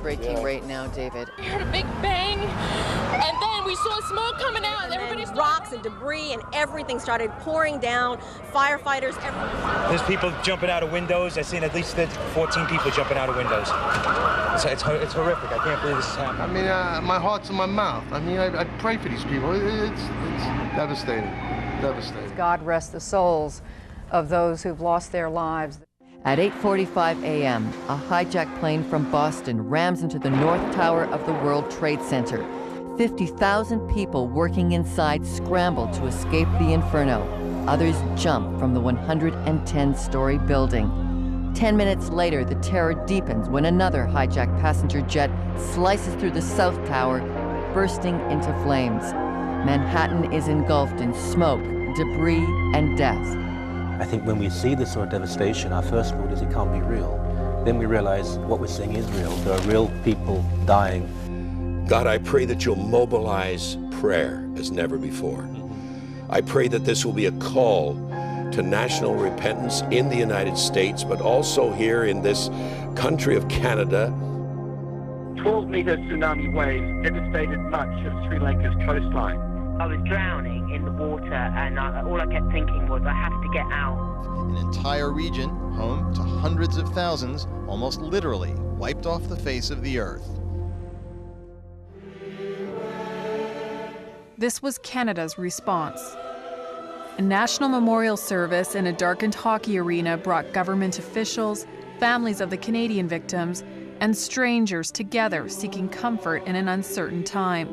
breaking right now, David. We heard a big bang, and then we saw smoke coming out, and everybody started... Rocks and debris and everything started pouring down. Firefighters, everything. There's people jumping out of windows. I've seen at least 14 people jumping out of windows. It's horrific. I can't believe this is happening. I mean, my heart's in my mouth. I mean, I pray for these people. It's devastating, devastating. God rest the souls of those who've lost their lives. At 8:45 a.m., a hijacked plane from Boston rams into the North Tower of the World Trade Center. 50,000 people working inside scramble to escape the inferno. Others jump from the 110-story building. 10 minutes later, the terror deepens when another hijacked passenger jet slices through the South Tower, bursting into flames. Manhattan is engulfed in smoke, debris, and death. I think when we see this sort of devastation, our first thought is it can't be real. Then we realize what we're seeing is real. There are real people dying. God, I pray that you'll mobilize prayer as never before. I pray that this will be a call to national repentance in the United States, but also here in this country of Canada. 12-meter tsunami waves devastated much of Sri Lanka's coastline. I was drowning in the water, and all I kept thinking was, I have to get out. An entire region, home to hundreds of thousands, almost literally wiped off the face of the earth. This was Canada's response. A national memorial service in a darkened hockey arena brought government officials, families of the Canadian victims, and strangers together seeking comfort in an uncertain time.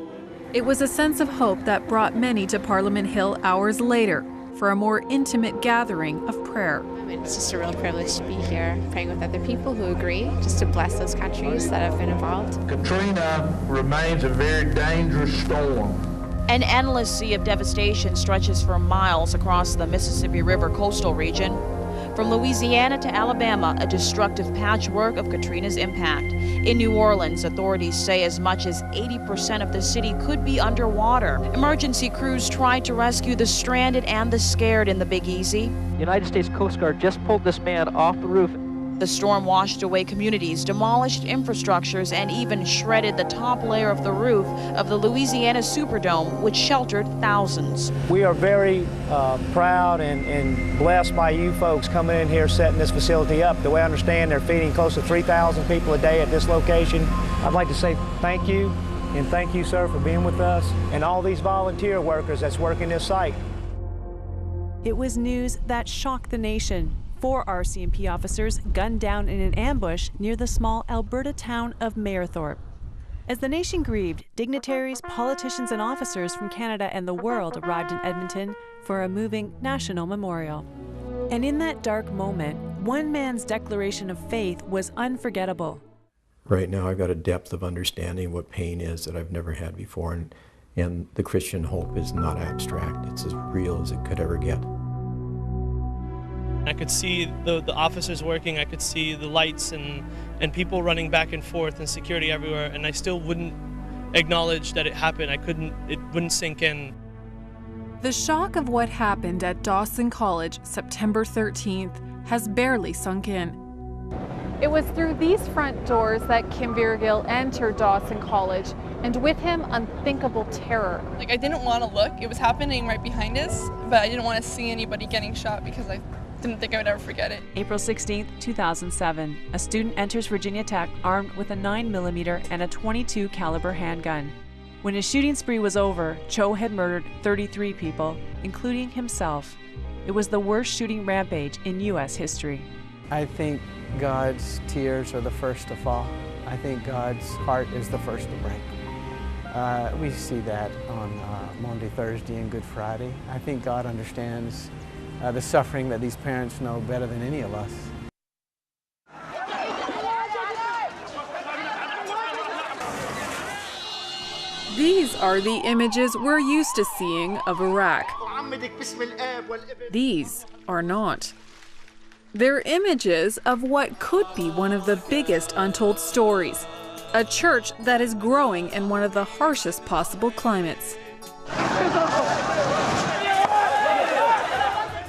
It was a sense of hope that brought many to Parliament Hill hours later for a more intimate gathering of prayer. It's just a real privilege to be here, praying with other people who agree, just to bless those countries that have been involved. Katrina remains a very dangerous storm. An endless sea of devastation stretches for miles across the Mississippi River coastal region. From Louisiana to Alabama, a destructive patchwork of Katrina's impact. In New Orleans, authorities say as much as 80% of the city could be underwater. Emergency crews tried to rescue the stranded and the scared in the Big Easy. The United States Coast Guard just pulled this man off the roof. The storm washed away communities, demolished infrastructures, and even shredded the top layer of the roof of the Louisiana Superdome, which sheltered thousands. We are very proud and blessed by you folks coming in here, setting this facility up. The way I understand, they're feeding close to 3,000 people a day at this location. I'd like to say thank you, and thank you, sir, for being with us, and all these volunteer workers that's working this site. It was news that shocked the nation. 4 RCMP officers gunned down in an ambush near the small Alberta town of Mayerthorpe. As the nation grieved, dignitaries, politicians, and officers from Canada and the world arrived in Edmonton for a moving national memorial. And in that dark moment, one man's declaration of faith was unforgettable. Right now I've got a depth of understanding what pain is that I've never had before, and the Christian hope is not abstract. It's as real as it could ever get. I could see the officers working, I could see the lights and people running back and forth and security everywhere, and I still wouldn't acknowledge that it happened. It wouldn't sink in. The shock of what happened at Dawson College September 13th has barely sunk in. It was through these front doors that Kim Virgil entered Dawson College, and with him, unthinkable terror. I didn't want to look. It was happening right behind us, but I didn't want to see anybody getting shot because I didn't think I would ever forget it. April 16, 2007, a student enters Virginia Tech armed with a 9mm and a .22 caliber handgun. When his shooting spree was over, Cho had murdered 33 people, including himself. It was the worst shooting rampage in U.S. history. I think God's tears are the first to fall. I think God's heart is the first to break. We see that on Maundy Thursday and Good Friday. I think God understands the suffering that these parents know better than any of us. These are the images we're used to seeing of Iraq. These are not. They're images of what could be one of the biggest untold stories. A church that is growing in one of the harshest possible climates.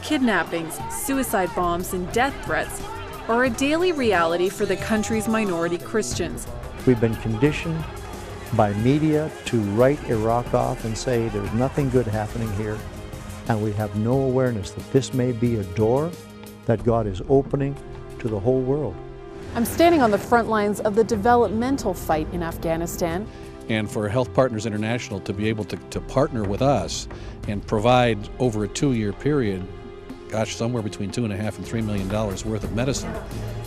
Kidnappings, suicide bombs, and death threats are a daily reality for the country's minority Christians. We've been conditioned by media to write Iraq off and say there's nothing good happening here, and we have no awareness that this may be a door that God is opening to the whole world. I'm standing on the front lines of the developmental fight in Afghanistan. And for Health Partners International to be able to partner with us and provide over a 2-year period, gosh, somewhere between $2.5 and $3 million worth of medicine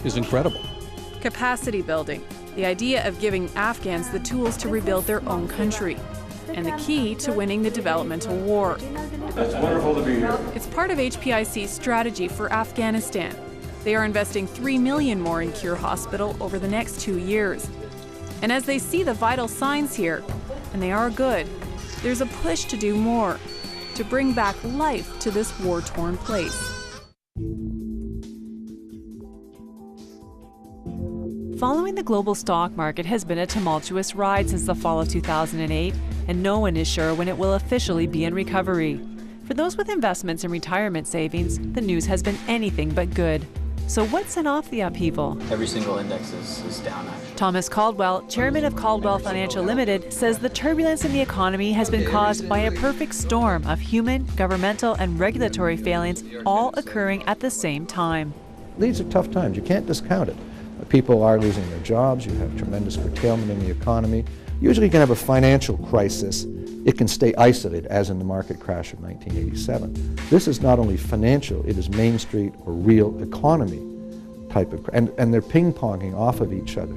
is incredible. Capacity building, the idea of giving Afghans the tools to rebuild their own country, and the key to winning the developmental war. It's wonderful to be here. It's part of HPIC's strategy for Afghanistan. They are investing $3 million more in Cure Hospital over the next 2 years. And as they see the vital signs here, and they are good, there's a push to do more, to bring back life to this war-torn place. Following the global stock market has been a tumultuous ride since the fall of 2008, and no one is sure when it will officially be in recovery. For those with investments and retirement savings, the news has been anything but good. So what set off the upheaval? Every single index is down, actually. Thomas Caldwell, chairman of Caldwell Financial Limited, says the turbulence in the economy has been caused by a perfect storm of human, governmental, and regulatory failings all occurring at the same time. These are tough times. You can't discount it. People are losing their jobs. You have tremendous curtailment in the economy. Usually you can have a financial crisis. It can stay isolated, as in the market crash of 1987. This is not only financial, it is Main Street or real economy type of, and they're ping-ponging off of each other.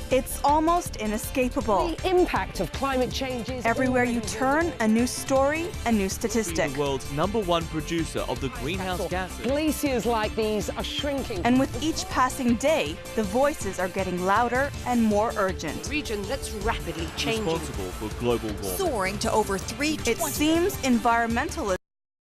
It's almost inescapable. The impact of climate change is everywhere you turn, a new story, a new statistic. The world's #1 producer of the greenhouse gases. Glaciers like these are shrinking. And with each passing day, the voices are getting louder and more urgent. Region that's rapidly changing. Responsible for global warming. Soaring to over 320. It seems environmentalism